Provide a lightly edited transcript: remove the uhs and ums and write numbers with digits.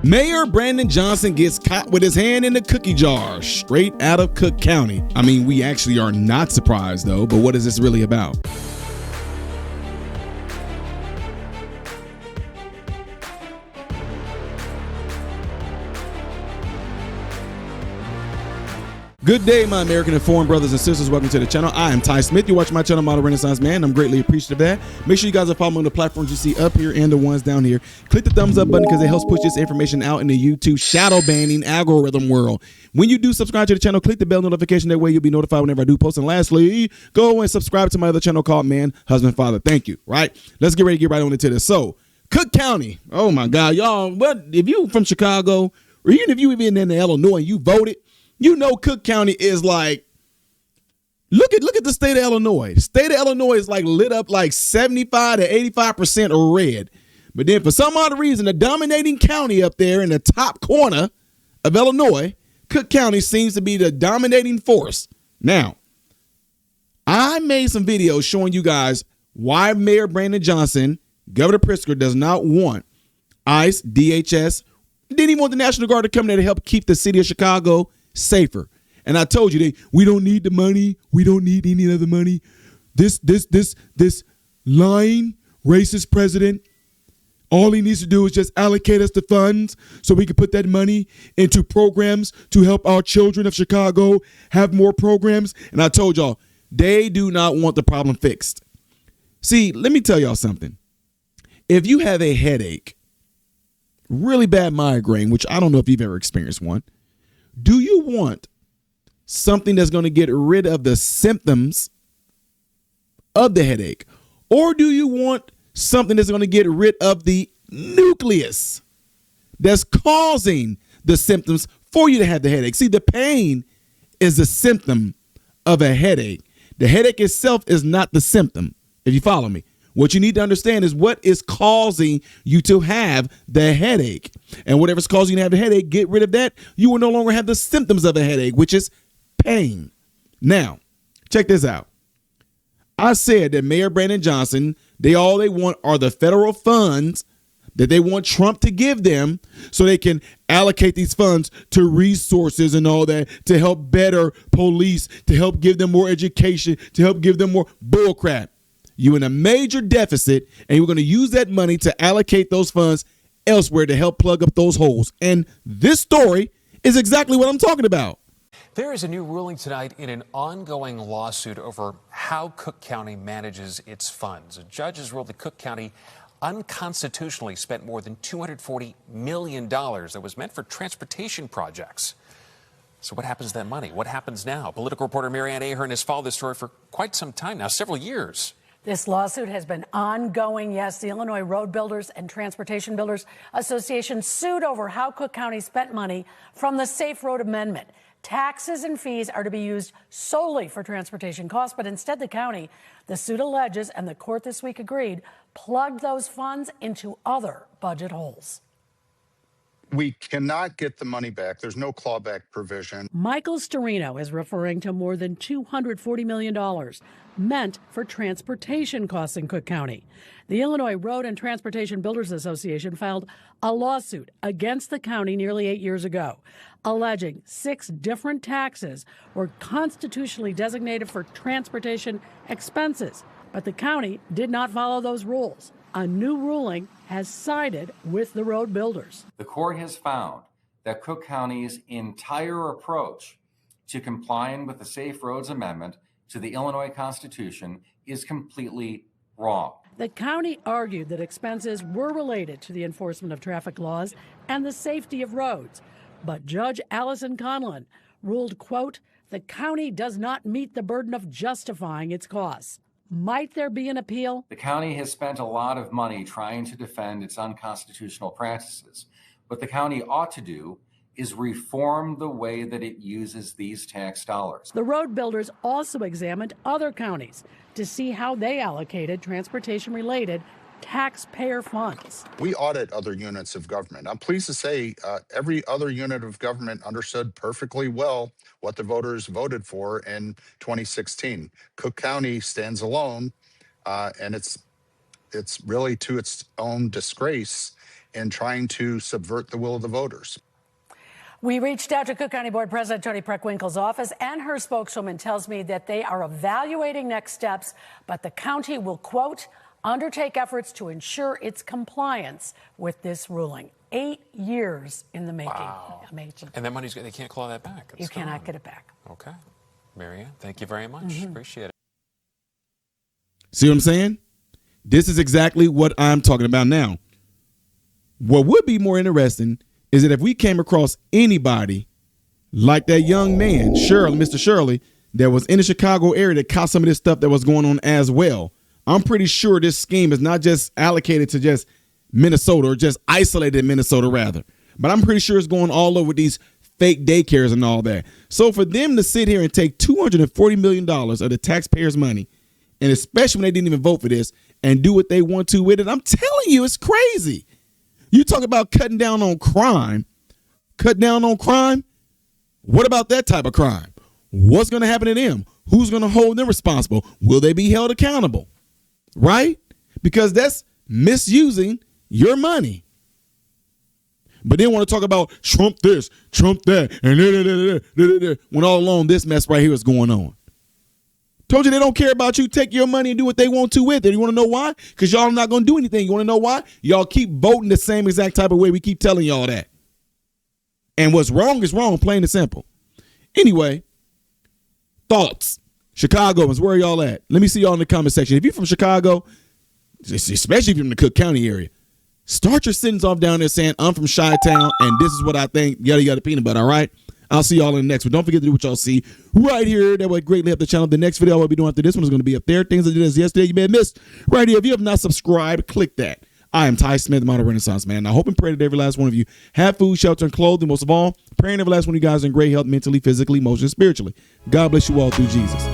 Mayor Brandon Johnson gets caught with his hand in the cookie jar, straight out of Cook County. I mean, we actually are not surprised though, but what is this really about? Good day, my American informed brothers and sisters. Welcome to the channel. I am Ty Smith. You watch my channel, Model Renaissance Man. I'm greatly appreciative of that. Make sure you guys are following the platforms you see up here and the ones down here. Click the thumbs up button because it helps push this information out in the YouTube shadow banning algorithm world. When you do subscribe to the channel, click the bell notification. That way you'll be notified whenever I do post. And lastly, go and subscribe to my other channel called Man, Husband, Father. Thank you. Right? Let's get ready to get right on into this. So, Cook County. Oh my God, y'all. What if you from Chicago, or even if you even in Illinois and you voted? You know Cook County is like, look at the state of Illinois. The state of Illinois is like lit up like 75 to 85% red. But then for some odd reason, the dominating county up there in the top corner of Illinois, Cook County seems to be the dominating force. Now, I made some videos showing you guys why Mayor Brandon Johnson, Governor Pritzker, does not want ICE, DHS, didn't even want the National Guard to come there to help keep the city of Chicago safer. And I told you, we don't need the money. We don't need any of the money. This lying, racist president, all he needs to do is just allocate us the funds so we can put that money into programs to help our children of Chicago have more programs. And I told y'all, they do not want the problem fixed. See, let me tell y'all something. If you have a headache, really bad migraine, which I don't know if you've ever experienced one, do you want something that's going to get rid of the symptoms of the headache? Or do you want something that's going to get rid of the nucleus that's causing the symptoms for you to have the headache? See, the pain is a symptom of a headache. The headache itself is not the symptom, if you follow me. What you need to understand is what is causing you to have the headache. And whatever's causing you to have the headache, get rid of that. You will no longer have the symptoms of a headache, which is pain. Now, check this out. I said that Mayor Brandon Johnson, all they want are the federal funds that they want Trump to give them so they can allocate these funds to resources and all that to help better police, to help give them more education, to help give them more bullcrap. You're in a major deficit, and you're going to use that money to allocate those funds elsewhere to help plug up those holes. And this story is exactly what I'm talking about. There is a new ruling tonight in an ongoing lawsuit over how Cook County manages its funds. A judge has ruled that Cook County unconstitutionally spent more than $240 million that was meant for transportation projects. So what happens to that money? What happens now? Political reporter Marianne Ahern has followed this story for quite some time now, several years. This lawsuit has been ongoing. Yes, the Illinois Road Builders and Transportation Builders Association sued over how Cook County spent money from the Safe Road Amendment. Taxes and fees are to be used solely for transportation costs, but instead the suit alleges, and the court this week agreed, plugged those funds into other budget holes. We cannot get the money back. There's no clawback provision. Michael Storino is referring to more than $240 million meant for transportation costs in Cook County. The Illinois Road and Transportation Builders Association filed a lawsuit against the county nearly 8 years ago, alleging 6 different taxes were constitutionally designated for transportation expenses, but the county did not follow those rules. A new ruling has sided with the road builders. The court has found that Cook County's entire approach to complying with the Safe Roads Amendment to the Illinois Constitution is completely wrong. The county argued that expenses were related to the enforcement of traffic laws and the safety of roads. But Judge Allison Conlon ruled, quote, the county does not meet the burden of justifying its costs. Might there be an appeal? The county has spent a lot of money trying to defend its unconstitutional practices. What the county ought to do is reform the way that it uses these tax dollars. The road builders also examined other counties to see how they allocated transportation-related taxpayer funds. We audit other units of government. I'm pleased to say every other unit of government understood perfectly well what the voters voted for in 2016. Cook County stands alone, and it's really to its own disgrace. in trying to subvert the will of the voters. We reached out to Cook County Board President Tony Preckwinkle's office, and her spokeswoman tells me that they are evaluating next steps, but the county will, quote, undertake efforts to ensure its compliance with this ruling. 8 years in the making. Wow. Amazing. And that money's, they can't claw that back. You cannot get it back. Okay. Marianne, thank you very much. Appreciate it. See what I'm saying? This is exactly what I'm talking about now. What would be more interesting is that if we came across anybody like that young man, Mr. Shirley, that was in the Chicago area that caught some of this stuff that was going on as well. I'm pretty sure this scheme is not just allocated to just Minnesota or just isolated in Minnesota rather. But I'm pretty sure it's going all over these fake daycares and all that. So for them to sit here and take $240 million of the taxpayers' money, and especially when they didn't even vote for this, and do what they want to with it, I'm telling you, it's crazy. You talk about cutting down on crime. Cut down on crime? What about that type of crime? What's going to happen to them? Who's going to hold them responsible? Will they be held accountable? Right? Because that's misusing your money. But then want to talk about Trump this, Trump that, and when all along this mess right here is going on. Told you they don't care about you. Take your money and do what they want to with it. You want to know why? Because y'all are not going to do anything. You want to know why? Y'all keep voting the same exact type of way. We keep telling y'all that. And what's wrong is wrong, plain and simple. Anyway, thoughts. Chicagoans, where are y'all at? Let me see y'all in the comment section. If you're from Chicago, especially if you're in the Cook County area, start your sentence off down there saying, I'm from Chi-Town, and this is what I think, yada, yada, peanut butter, all right? I'll see y'all in the next one. Don't forget to do what y'all see right here. That would greatly help the channel. The next video I will be doing after this one is going to be up there. Things I did as yesterday you may have missed right here. If you have not subscribed, click that. I am Ty Smith, Model Renaissance Man. I hope and pray that every last one of you have food, shelter, and clothing. Most of all, praying every last one of you guys in great health, mentally, physically, emotionally, spiritually. God bless you all through Jesus.